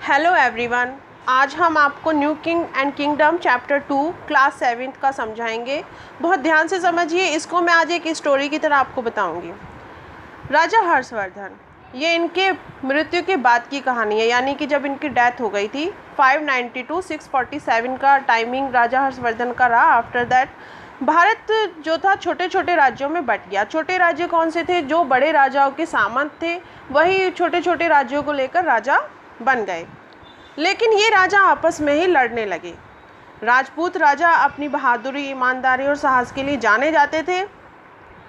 Hello everyone, आज हम आपको new king and kingdom chapter 2 class 7th का समझाएंगे। बहुत ध्यान से समझिए, इसको मैं आज एक स्टोरी की तरह आपको बताऊंगी। राजा हर्षवर्धन, ये इनके मृत्यु के बाद की कहानी है, यानी कि जब इनकी डेथ हो गई थी 592 647 का टाइमिंग राजा हर्षवर्धन का रहा। आफ्टर दैट भारत जो था छोटे छोटे राज्यों में बट गया। छोटे राज्य कौन से थे? जो बड़े राजाओं के सामंत थे वही छोटे छोटे राज्यों को लेकर राजा बन गए। लेकिन ये राजा आपस में ही लड़ने लगे। राजपूत राजा अपनी बहादुरी, ईमानदारी और साहस के लिए जाने जाते थे।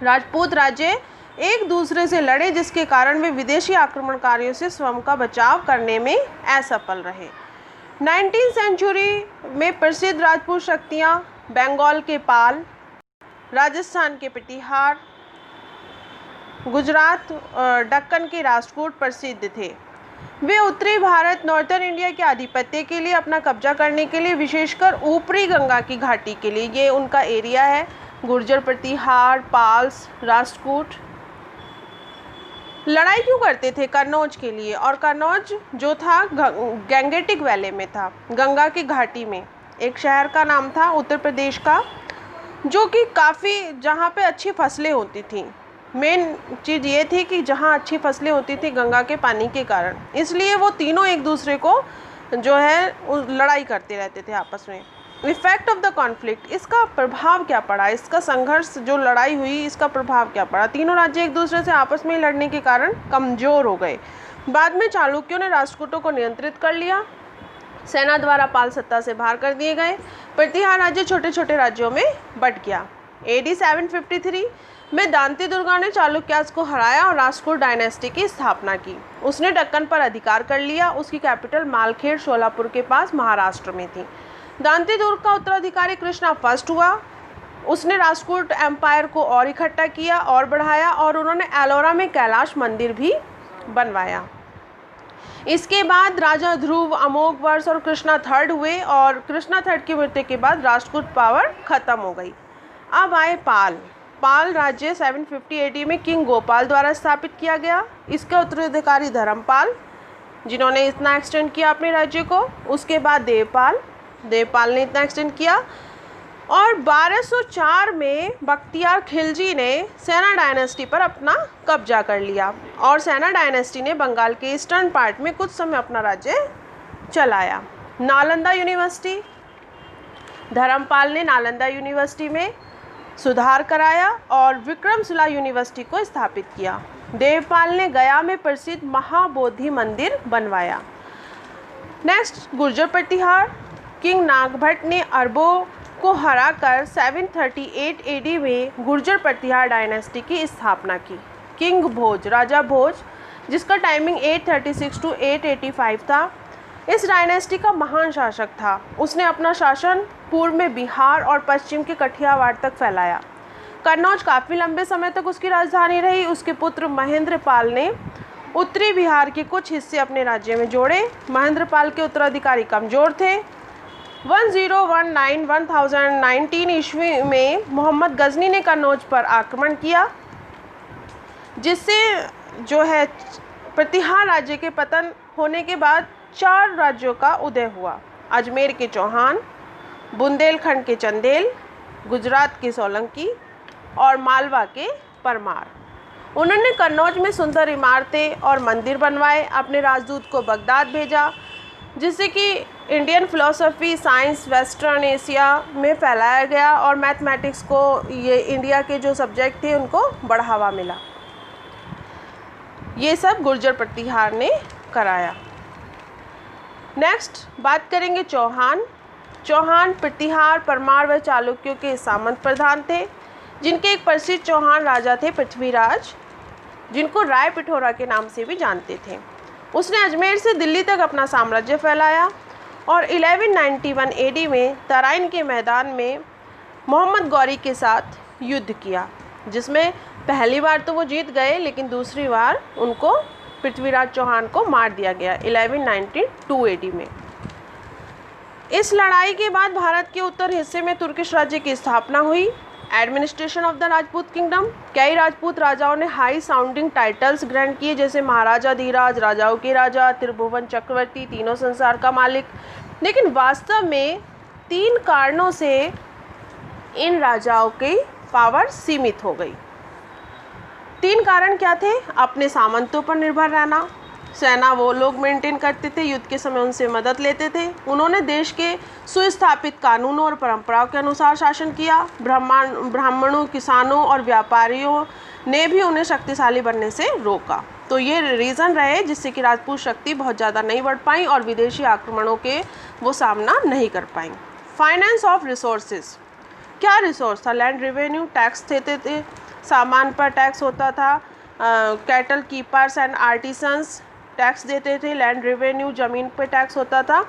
राजपूत राज्य एक दूसरे से लड़े, जिसके कारण वे विदेशी आक्रमणकारियों से स्वयं का बचाव करने में असफल रहे। 19वीं सेंचुरी में प्रसिद्ध राजपूत शक्तियाँ बंगाल के पाल, राजस्थान के प्रतिहार, गुजरात दक्कन के राजपूत प्रसिद्ध थे। वे उत्तरी भारत, नॉर्थर्न इंडिया के आधिपत्य के लिए, अपना कब्जा करने के लिए, विशेषकर ऊपरी गंगा की घाटी के लिए, ये उनका एरिया है। गुर्जर, प्रतिहार, पाल्स, राजपूत लड़ाई क्यों करते थे? कन्नौज के लिए। और कन्नौज जो था गंगेटिक वैली में था, गंगा की घाटी में। एक शहर का नाम था उत्तर प्रदेश का, जो कि काफ़ी, जहाँ पे अच्छी फसलें होती थी। मेन चीज़ ये थी कि जहाँ अच्छी फसलें होती थी गंगा के पानी के कारण, इसलिए वो तीनों एक दूसरे को जो है लड़ाई करते रहते थे आपस में। इफेक्ट ऑफ द कॉन्फ्लिक्ट, इसका प्रभाव क्या पड़ा? इसका संघर्ष, जो लड़ाई हुई, इसका प्रभाव क्या पड़ा? तीनों राज्य एक दूसरे से आपस में लड़ने के कारण कमज़ोर हो गए। बाद में चालुक्यों ने राष्ट्रकूटों को नियंत्रित कर लिया। सेना द्वारा पाल सत्ता से बाहर कर दिए गए। प्रतिहार राज्य छोटे छोटे राज्यों में बट गया। AD 753 में दांती दुर्गा ने चालुक्यास को हराया और राष्ट्रकूट डायनेस्टी की स्थापना की। उसने दक्कन पर अधिकार कर लिया। उसकी कैपिटल मालखेड़ शोलापुर के पास महाराष्ट्र में थी। दांती दुर्ग का उत्तराधिकारी कृष्णा फर्स्ट हुआ। उसने राष्ट्रकूट एम्पायर को और इकट्ठा किया और बढ़ाया, और उन्होंने एलोरा में कैलाश मंदिर भी बनवाया। इसके बाद राजा ध्रुव, अमोघ वर्ष और कृष्णा थर्ड हुए, और कृष्णा थर्ड की मृत्यु के बाद राष्ट्रकूट पावर खत्म हो गई। अब आए पाल। पाल राज्य 750 AD में किंग गोपाल द्वारा स्थापित किया गया। इसके उत्तराधिकारी धर्मपाल, जिन्होंने इतना एक्सटेंड किया अपने राज्य को। उसके बाद देवपाल ने इतना एक्सटेंड किया, और 1204 में बख्तियार खिलजी ने सेना डायनेस्टी पर अपना कब्जा कर लिया, और सेना डायनेस्टी ने बंगाल के ईस्टर्न पार्ट में कुछ समय अपना राज्य चलाया। नालंदा यूनिवर्सिटी, धर्मपाल ने नालंदा यूनिवर्सिटी में सुधार कराया और विक्रमशिला यूनिवर्सिटी को स्थापित किया। देवपाल ने गया में प्रसिद्ध महाबोधि मंदिर बनवाया। नेक्स्ट, गुर्जर प्रतिहार। किंग नागभट्ट ने अरबों को हराकर 738 AD में गुर्जर प्रतिहार डायनेस्टी की स्थापना की। किंग भोज, राजा भोज, जिसका टाइमिंग 836 to 885 था, इस डायनेस्टी का महान शासक था। उसने अपना शासन पूर्व में बिहार और पश्चिम के कठियावाड़ तक फैलाया। कन्नौज काफ़ी लंबे समय तक उसकी राजधानी रही। उसके पुत्र महेंद्रपाल ने उत्तरी बिहार के कुछ हिस्से अपने राज्य में जोड़े। महेंद्रपाल के उत्तराधिकारी कमज़ोर थे। 1019 ईस्वी में मोहम्मद गजनी ने कन्नौज पर आक्रमण किया, जिससे जो है प्रतिहार राज्य के पतन होने के बाद 4 राज्यों का उदय हुआ। अजमेर के चौहान, बुंदेलखंड के चंदेल, गुजरात के सोलंकी और मालवा के परमार। उन्होंने कन्नौज में सुंदर इमारतें और मंदिर बनवाए। अपने राजदूत को बगदाद भेजा, जिससे कि Indian philosophy, science western Asia में फैलाया गया, और मैथमेटिक्स को, ये इंडिया के जो सब्जेक्ट थे उनको बढ़ावा मिला। ये सब गुर्जर प्रतिहार ने कराया। नेक्स्ट बात करेंगे चौहान। चौहान प्रतिहार, परमार व चालुक्यों के सामंत प्रधान थे, जिनके एक प्रसिद्ध चौहान राजा थे पृथ्वीराज, जिनको राय पिथौरा के नाम से भी जानते थे। उसने अजमेर से दिल्ली तक अपना साम्राज्य फैलाया, और 1191 AD में तराइन के मैदान में मोहम्मद गौरी के साथ युद्ध किया, जिसमें पहली बार तो वो जीत गए, लेकिन दूसरी बार उनको, पृथ्वीराज चौहान को, मार दिया गया 1192 AD में। इस लड़ाई के बाद भारत के उत्तर हिस्से में तुर्किश राज्य की स्थापना हुई। Administration of the Rajput kingdom, कई राजपूत राजाओं ने हाई साउंडिंग टाइटल्स ग्रहण किए, जैसे महाराजा धीराज, राजाओं के राजा, त्रिभुवन चक्रवर्ती, तीनों संसार का मालिक। लेकिन वास्तव में 3 कारणों से इन राजाओं की पावर सीमित हो गई। 3 कारण क्या थे? अपने सामंतों पर निर्भर रहना, सेना वो लोग मेंटेन करते थे, युद्ध के समय उनसे मदद लेते थे। उन्होंने देश के सुस्थापित कानूनों और परंपराओं के अनुसार शासन किया। ब्राह्मणों, किसानों और व्यापारियों ने भी उन्हें शक्तिशाली बनने से रोका। तो ये रीज़न रहे जिससे कि राजपूत शक्ति बहुत ज़्यादा नहीं बढ़ पाई और विदेशी आक्रमणों के वो सामना नहीं कर पाई। फाइनेंस ऑफ रिसोर्सेज, क्या रिसोर्स था? लैंड रेवेन्यू, टैक्स देते थे, सामान पर टैक्स होता था, cattle keepers and artisans tax देते थे, लैंड रेवेन्यू ज़मीन पे टैक्स होता था।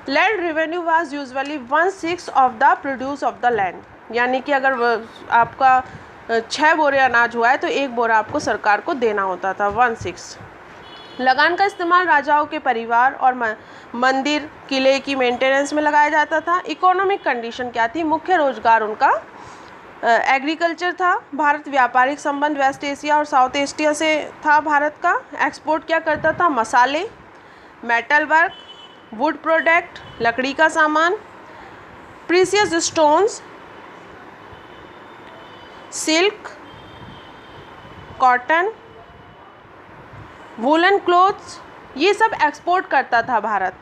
Land revenue was usually 1/6 of the produce of the land, यानी कि अगर आपका 6 बोरे अनाज हुआ है तो 1 बोरा आपको सरकार को देना होता था, 1/6। लगान का इस्तेमाल राजाओं के परिवार और मंदिर, किले की मेंटेनेंस में लगाया जाता था। इकोनॉमिक कंडीशन क्या थी? मुख्य रोजगार उनका एग्रीकल्चर था। भारत व्यापारिक संबंध वेस्ट एशिया और साउथ एशिया से था भारत का। एक्सपोर्ट क्या करता था? मसाले, मेटल वर्क, वुड प्रोडक्ट, लकड़ी का सामान, precious stones, silk, cotton, woollen clothes, ये सब एक्सपोर्ट करता था भारत।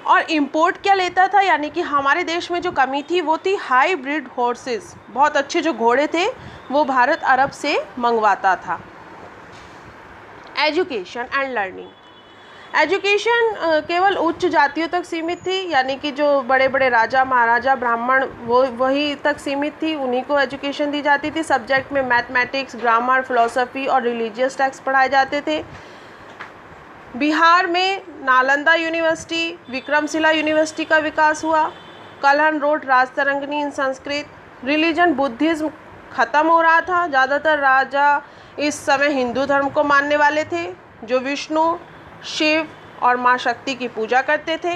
और इंपोर्ट क्या लेता था? यानी कि हमारे देश में जो कमी थी वो थी हाईब्रिड हॉर्सेस, बहुत अच्छे जो घोड़े थे वो भारत अरब से मंगवाता था। एजुकेशन एंड लर्निंग, एजुकेशन केवल उच्च जातियों तक सीमित थी, यानी कि जो बड़े बड़े राजा, महाराजा, ब्राह्मण वो वही तक सीमित थी, उन्हीं को एजुकेशन दी जाती थी। सब्जेक्ट में मैथमेटिक्स, ग्रामर, फिलोसफी और रिलीजियस टेक्स्ट पढ़ाए जाते थे। बिहार में नालंदा यूनिवर्सिटी, विक्रमशिला यूनिवर्सिटी का विकास हुआ। कल्हण रोड राजतरंगिणी इन संस्कृत। रिलीजन बुद्धिज्म ख़त्म हो रहा था। ज़्यादातर राजा इस समय हिंदू धर्म को मानने वाले थे, जो विष्णु, शिव और माँ शक्ति की पूजा करते थे।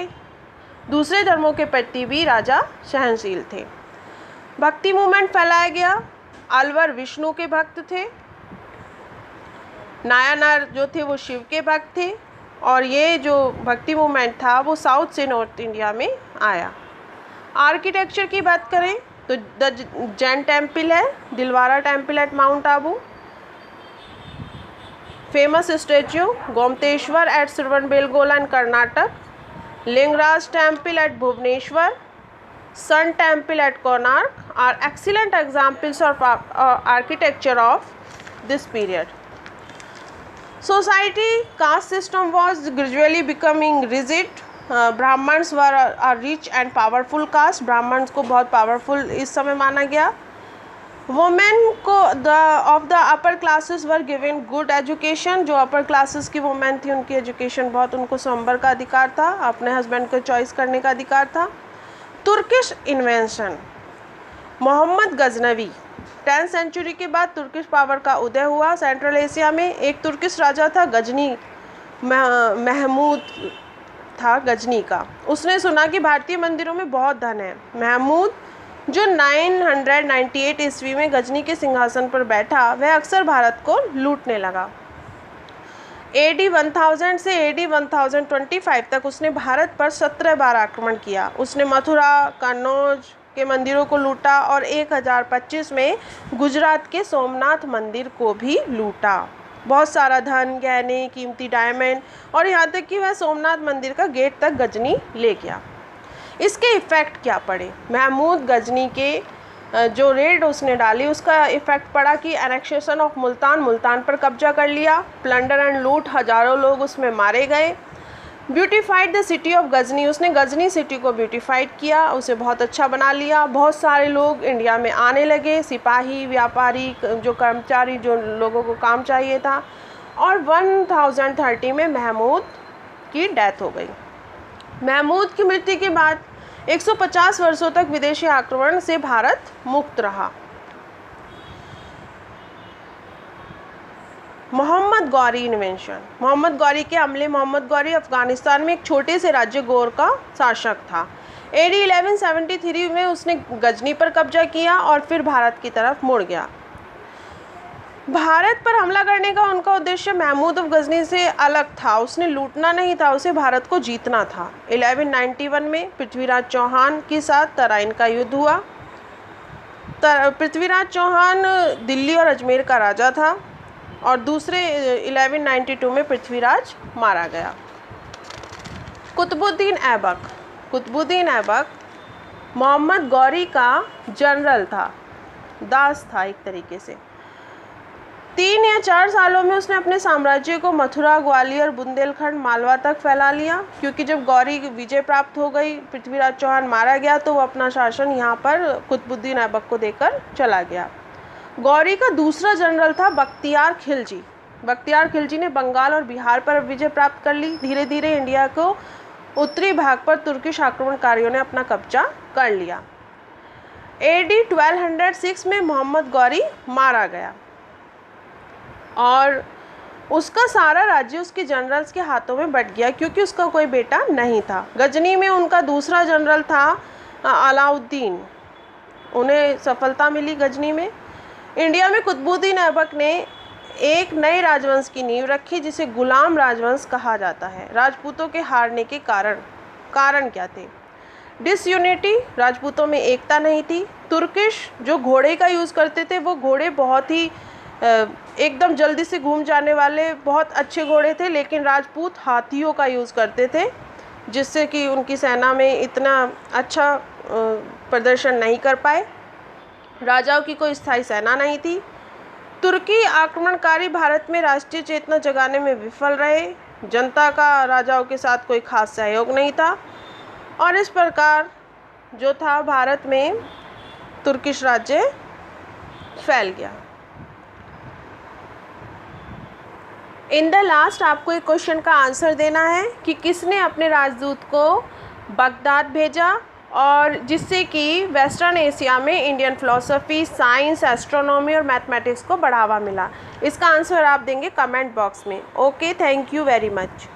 दूसरे धर्मों के प्रति भी राजा सहनशील थे। भक्ति मूवमेंट फैलाया गया। अलवर विष्णु के भक्त थे, नायनार जो थे वो शिव के भक्त थे। और ये जो भक्ति मूवमेंट था वो साउथ से नॉर्थ इंडिया में आया। आर्किटेक्चर की बात करें तो द जैन टेम्पल है, Dilwara temple at mount Abu, famous statue Gomateshwara at Shravanabelagola in Karnataka, Lingaraj temple at Bhubaneswar, sun temple at Konark are excellent examples of architecture of this period. Society caste system was gradually becoming rigid. Brahmins were a rich and powerful caste. Brahmins को बहुत powerful इस समय माना गया. Women को of the upper classes were given good education. जो upper classes की women थी उनकी एजुकेशन बहुत, उनको स्वयंवर का अधिकार था, अपने हस्बैंड को चॉइस करने का अधिकार था. Turkish invention, Mohammad Ghaznavi, 10th century के बाद तुर्किश पावर का उदय हुआ. सेंट्रल एशिया में एक तुर्किश राजा था गजनी, महमूद था गजनी का. उसने सुना कि भारतीय मंदिरों में बहुत धन है. महमूद जो 998 ईस्वी में गजनी के सिंहासन पर बैठा, वह अक्सर भारत को लूटने लगा. AD 1000 से AD 1025 तक उसने भारत पर 17 बार आक्रमण किया. उसने मथुरा, कन्नौज के मंदिरों को लूटा और 1025 में गुजरात के सोमनाथ मंदिर को भी लूटा. बहुत सारा धन, गहने, कीमती डायमंड और यहाँ तक कि वह सोमनाथ मंदिर का गेट तक गजनी ले गया. इसके इफ़ेक्ट क्या पड़े? महमूद गजनी के जो रेड उसने डाली उसका इफ़ेक्ट पड़ा कि एनेक्सेशन ऑफ मुल्तान पर कब्जा कर लिया. प्लंडर एंड लूट, हज़ारों लोग उसमें मारे गए. Beautified the city of Ghazni, उसने गजनी सिटी को ब्यूटिफाइड किया, उसे बहुत अच्छा बना लिया. बहुत सारे लोग इंडिया में आने लगे, सिपाही, व्यापारी, जो कर्मचारी, जो लोगों को काम चाहिए था. और 1030 में महमूद की डेथ हो गई. महमूद की मृत्यु के बाद 150 वर्षों तक विदेशी आक्रमण से भारत मुक्त रहा. मोहम्मद गौरी इन्वेंशन, मोहम्मद गौरी के अमले मोहम्मद गौरी अफगानिस्तान में एक छोटे से राज्य गौर का शासक था. AD 1173 में उसने गजनी पर कब्जा किया और फिर भारत की तरफ मुड़ गया। भारत पर हमला करने का उनका उद्देश्य महमूद ऑफ गजनी से अलग था। उसने लूटना नहीं था, उसे भारत को जीतना था। 1191 में पृथ्वीराज चौहान के साथ तराइन का युद्ध हुआ। पृथ्वीराज चौहान दिल्ली और अजमेर का राजा था और दूसरे 1192 में पृथ्वीराज मारा गया। कुतुबुद्दीन ऐबक मोहम्मद गौरी का जनरल था, दास था एक तरीके से। 3 या 4 सालों में उसने अपने साम्राज्य को मथुरा, ग्वालियर, बुंदेलखंड, मालवा तक फैला लिया, क्योंकि जब गौरी विजय प्राप्त हो गई, पृथ्वीराज चौहान मारा गया, तो वो अपना शासन यहाँ पर कुतुबुद्दीन ऐबक को देकर चला गया। गौरी का दूसरा जनरल था बख्तियार खिलजी। बख्तियार खिलजी ने बंगाल और बिहार पर विजय प्राप्त कर ली। धीरे धीरे इंडिया को उत्तरी भाग पर तुर्किश आक्रमणकारियों ने अपना कब्जा कर लिया। AD 1206 में मोहम्मद गौरी मारा गया और उसका सारा राज्य उसके जनरल्स के हाथों में बट गया, क्योंकि उसका कोई बेटा नहीं था। गजनी में उनका दूसरा जनरल था अलाउद्दीन। उन्हें सफलता मिली गजनी में। इंडिया में कुतुबुद्दीन ऐबक ने एक नए राजवंश की नींव रखी, जिसे गुलाम राजवंश कहा जाता है। राजपूतों के हारने के कारण क्या थे? डिसयूनिटी, राजपूतों में एकता नहीं थी। तुर्किश जो घोड़े का यूज़ करते थे, वो घोड़े बहुत ही एकदम जल्दी से घूम जाने वाले बहुत अच्छे घोड़े थे, लेकिन राजपूत हाथियों का यूज़ करते थे, जिससे कि उनकी सेना में इतना अच्छा प्रदर्शन नहीं कर पाए। राजाओं की कोई स्थायी सेना नहीं थी। तुर्की आक्रमणकारी भारत में राष्ट्रीय चेतना जगाने में विफल रहे। जनता का राजाओं के साथ कोई खास सहयोग नहीं था और इस प्रकार जो था भारत में तुर्किश राज्य फैल गया। इन द लास्ट आपको एक क्वेश्चन का आंसर देना है कि किसने अपने राजदूत को बगदाद भेजा और जिससे कि वेस्टर्न एशिया में इंडियन फिलॉसफी, साइंस, एस्ट्रोनॉमी और मैथमेटिक्स को बढ़ावा मिला। इसका आंसर आप देंगे कमेंट बॉक्स में। Okay, thank you very much.